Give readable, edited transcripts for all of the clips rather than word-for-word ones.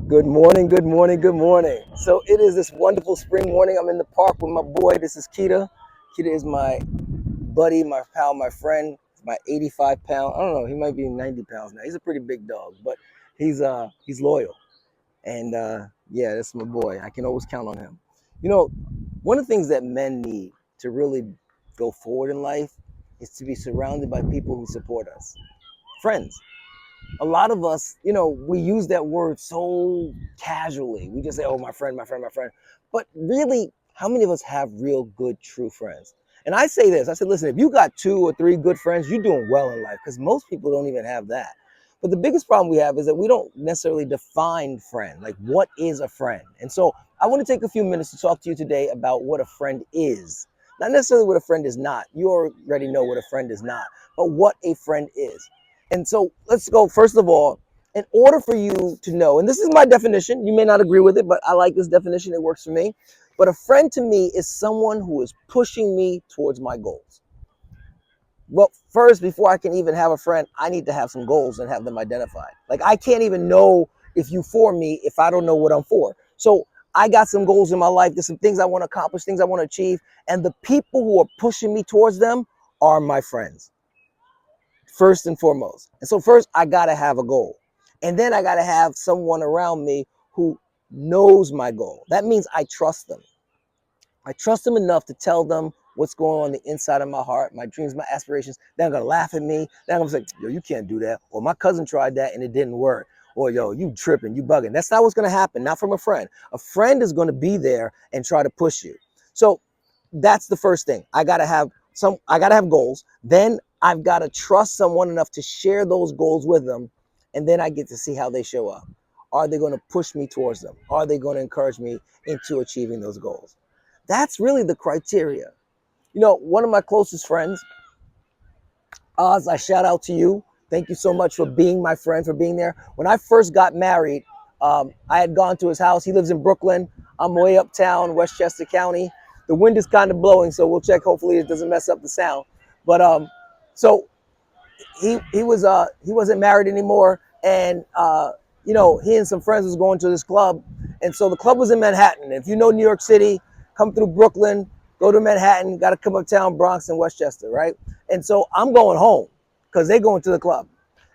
Good morning, good morning, good morning. So it is this wonderful spring morning. I'm in the park with my boy. This is Kita. Kita is my buddy, my pal, my friend, my 85 pound. I don't know, he might be 90 pounds now. He's a pretty big dog, but he's loyal. And yeah, that's my boy. I can always count on him. You know, one of the things that men need to really go forward in life is to be surrounded by people who support us. Friends. A lot of us, we use that word so casually. We just say, oh, my friend, my friend, my friend. But really, how many of us have real good, true friends? And I say this, I said, listen, if you got 2 or 3 good friends, you're doing well in life because most people don't even have that. But the biggest problem we have is that we don't necessarily define friend. Like, what is a friend? And so I want to take a few minutes to talk to you today about what a friend is. Not necessarily what a friend is not. You already know what a friend is not, but what a friend is. And so let's go, first of all, in order for you to know, and this is my definition, you may not agree with it, but I like this definition, it works for me. But a friend to me is someone who is pushing me towards my goals. Well, first, before I can even have a friend, I need to have some goals and have them identified. Like, I can't even know if you for me if I don't know what I'm for. So I got some goals in my life. There's some things I want to accomplish, things I want to achieve. And the people who are pushing me towards them are my friends, first and foremost. And so first, I got to have a goal. And then I got to have someone around me who knows my goal. That means I trust them. I trust them enough to tell them what's going on the inside of my heart, my dreams, my aspirations. They're going to laugh at me. They're going to say, yo, you can't do that. Or my cousin tried that and it didn't work. Or, yo, you tripping, you bugging. That's not what's going to happen, not from a friend. A friend is going to be there and try to push you. So that's the first thing. I got to have goals. Then I've got to trust someone enough to share those goals with them. And then I get to see how they show up. Are they going to push me towards them? Are they going to encourage me into achieving those goals? That's really the criteria. One of my closest friends, Oz, I shout out to you. Thank you so much for being my friend, for being there. When I first got married, I had gone to his house. He lives in Brooklyn. I'm way uptown, Westchester County. The wind is kind of blowing, so we'll check. Hopefully it doesn't mess up the sound. But so he wasn't married anymore, and he and some friends was going to this club, and so the club was in Manhattan. If you know New York City, come through Brooklyn, go to Manhattan, got to come uptown, Bronx and Westchester, right? And so I'm going home because they're going to the club,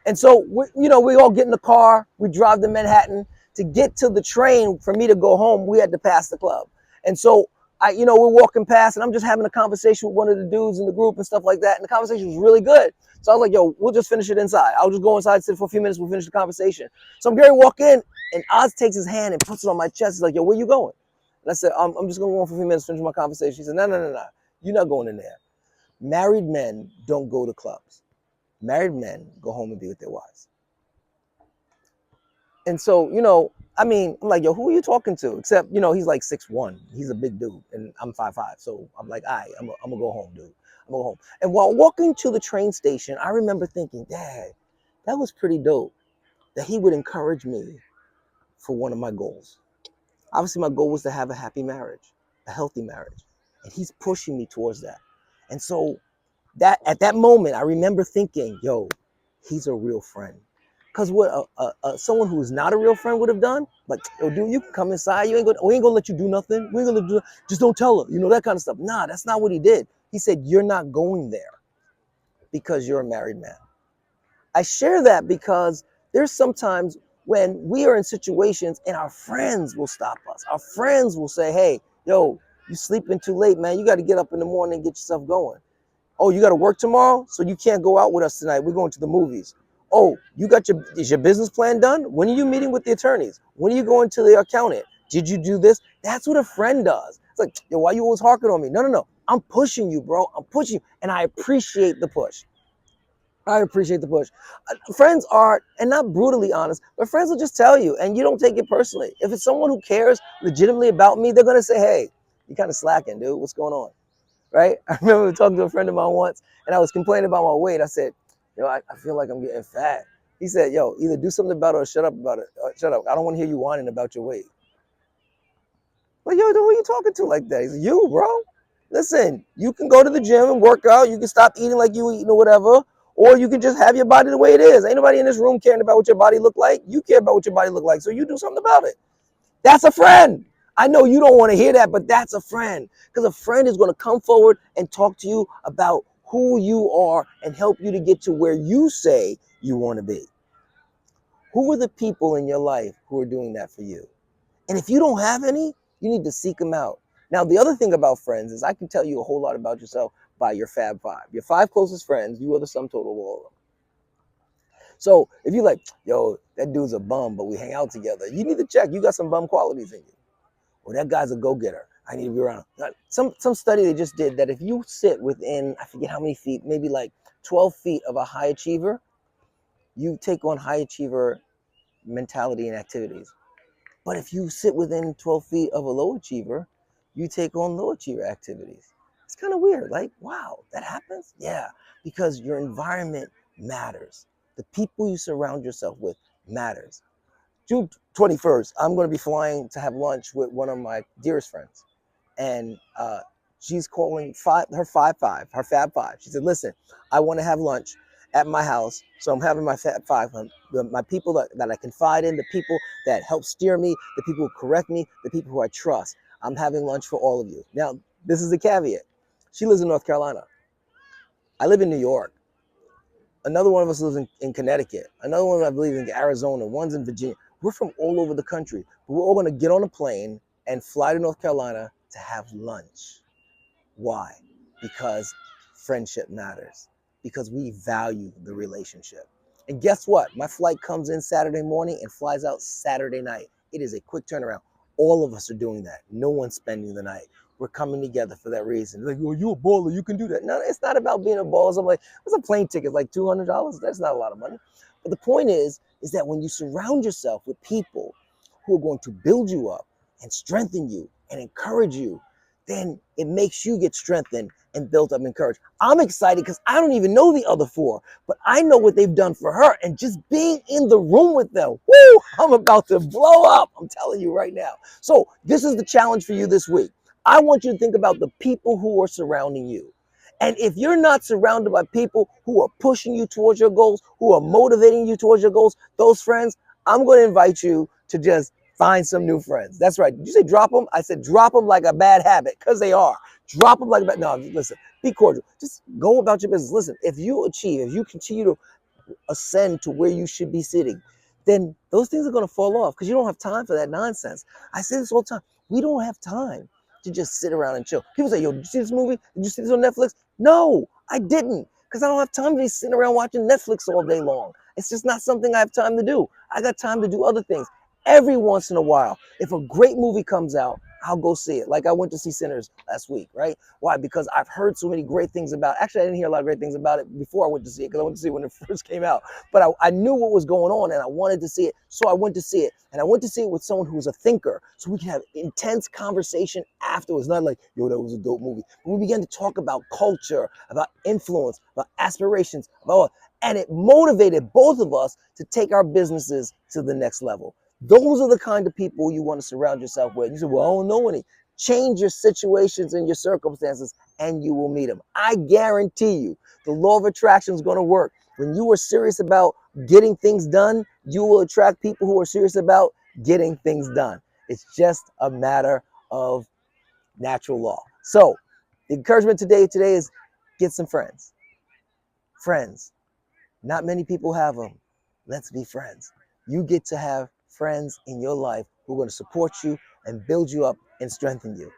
and so we all get in the car, we drive to Manhattan. To get to the train for me to go home, we had to pass the club, and so we're walking past, and I'm just having a conversation with one of the dudes in the group and stuff like that, and the conversation was really good. So I was like, yo, we'll just finish it inside. I'll just go inside, sit for a few minutes, we'll finish the conversation. So I'm getting to walk in, and Oz takes his hand and puts it on my chest. He's like, yo, where you going? And I said, I'm just going to go on for a few minutes, finish my conversation. He said, no. You're not going in there. Married men don't go to clubs. Married men go home and be with their wives. And so, I'm like, yo, who are you talking to? Except, he's like 6'1". He's a big dude, and I'm 5'5". So I'm like, all right, I'm gonna go home, dude. I'm gonna go home. And while walking to the train station, I remember thinking, Dad, that was pretty dope that he would encourage me for one of my goals. Obviously, my goal was to have a happy marriage, a healthy marriage. And he's pushing me towards that. And so that at that moment, I remember thinking, yo, he's a real friend. Because what someone who's not a real friend would have done, like, yo, dude, you can come inside. We ain't gonna let you do nothing. We ain't gonna just don't tell her, that kind of stuff. Nah, that's not what he did. He said, you're not going there because you're a married man. I share that because there's sometimes when we are in situations and our friends will stop us. Our friends will say, hey, yo, you sleeping too late, man. You got to get up in the morning and get yourself going. Oh, you got to work tomorrow, so you can't go out with us tonight. We're going to the movies. Oh, is your business plan done? When are you meeting with the attorneys? When are you going to the accountant? Did you do this? That's what a friend does. It's like, yo, why you always harking on me? No. I'm pushing you, bro. I'm pushing you, and I appreciate the push. I appreciate the push. Friends are, and not brutally honest, but friends will just tell you, and you don't take it personally. If it's someone who cares legitimately about me, they're going to say, hey, you kind of slacking, dude. What's going on? Right? I remember talking to a friend of mine once, and I was complaining about my weight. I said, yo, I feel like I'm getting fat. He said, yo, either do something about it or shut up about it. Shut up. I don't want to hear you whining about your weight. Like, yo, who are you talking to like that? He said, you, bro. Listen, you can go to the gym and work out. You can stop eating like you eating or whatever. Or you can just have your body the way it is. Ain't nobody in this room caring about what your body look like. You care about what your body look like, so you do something about it. That's a friend. I know you don't want to hear that, but that's a friend. Because a friend is going to come forward and talk to you about who you are and help you to get to where you say you want to be. Who are the people in your life who are doing that for you? And if you don't have any, you need to seek them out. Now, the other thing about friends is I can tell you a whole lot about yourself by your Fab Five. Your five closest friends, you are the sum total of all of them. So if you're like, yo, that dude's a bum, but we hang out together, you need to check. You got some bum qualities in you. Well, that guy's a go-getter. I need to be around. Some study they just did that if you sit within, I forget how many feet, maybe like 12 feet of a high achiever, you take on high achiever mentality and activities. But if you sit within 12 feet of a low achiever, you take on low achiever activities. It's kind of weird. Like, wow, that happens? Yeah, because your environment matters. The people you surround yourself with matters. June 21st, I'm going to be flying to have lunch with one of my dearest friends. And she's calling her Fab Five. She said, listen, I want to have lunch at my house. So I'm having my Fab Five, my people that I confide in, the people that help steer me, the people who correct me, the people who I trust. I'm having lunch for all of you. Now, this is the caveat. She lives in North Carolina. I live in New York. Another one of us lives in Connecticut. Another one, I believe, in Arizona. One's in Virginia. We're from all over the country. But we're all going to get on a plane and fly to North Carolina to have lunch. Why? Because friendship matters. Because we value the relationship. And guess what? My flight comes in Saturday morning and flies out Saturday night. It is a quick turnaround. All of us are doing that. No one's spending the night. We're coming together for that reason. Like, oh, you a baller, you can do that. No, it's not about being a baller. I'm like, what's a plane ticket? Like $200? That's not a lot of money. But the point is that when you surround yourself with people who are going to build you up and strengthen you and encourage you, then it makes you get strengthened and built up and encouraged. I'm excited because I don't even know the other four, but I know what they've done for her. And just being in the room with them, woo, I'm about to blow up. I'm telling you right now. So this is the challenge for you this week. I want you to think about the people who are surrounding you. And if you're not surrounded by people who are pushing you towards your goals, who are motivating you towards your goals, those friends, I'm going to invite you to just find some new friends. That's right. Did you say drop them? I said drop them like a bad habit, because they are. Drop them like a bad. No, listen, be cordial. Just go about your business. Listen, if you continue to ascend to where you should be sitting, then those things are going to fall off because you don't have time for that nonsense. I say this all the time. We don't have time to just sit around and chill. People say, yo, did you see this movie? Did you see this on Netflix? No, I didn't, because I don't have time to be sitting around watching Netflix all day long. It's just not something I have time to do. I got time to do other things. Every once in a while, if a great movie comes out, I'll go see it. Like I went to see Sinners last week, right? Why? Because I've heard so many great things about it. Actually, I didn't hear a lot of great things about it before I went to see it, because I went to see it when it first came out. But I knew what was going on and I wanted to see it. So I went to see it. And I went to see it with someone who was a thinker, so we can have intense conversation afterwards. Not like, yo, that was a dope movie. But we began to talk about culture, about influence, about aspirations, and it motivated both of us to take our businesses to the next level. Those are the kind of people you want to surround yourself with. You say, well, I don't know any. Change your situations and your circumstances and you will meet them. I guarantee you the law of attraction is going to work. When you are serious about getting things done, you will attract people who are serious about getting things done. It's just a matter of natural law. So the encouragement today is get some friends. Friends. Not many people have them. Let's be friends. You get to have friends in your life who are going to support you and build you up and strengthen you.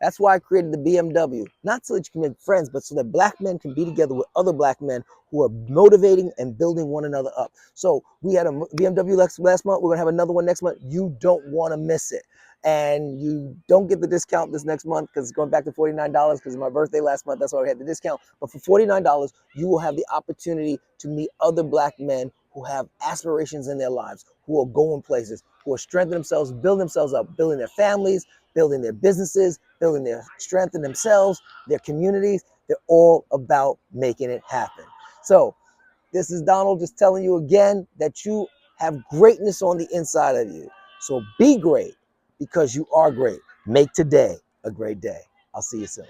That's why I created the BMW, not so that you can make friends, but so that black men can be together with other black men who are motivating and building one another up. So we had a BMW last month. We're going to have another one next month. You don't want to miss it. And you don't get the discount this next month because it's going back to $49 because it's my birthday last month. That's why we had the discount. But for $49, you will have the opportunity to meet other black men who have aspirations in their lives, who are going places, who are strengthening themselves, building themselves up, building their families, building their businesses, building their strength in themselves, their communities. They're all about making it happen. So this is Donald just telling you again that you have greatness on the inside of you. So be great because you are great. Make today a great day. I'll see you soon.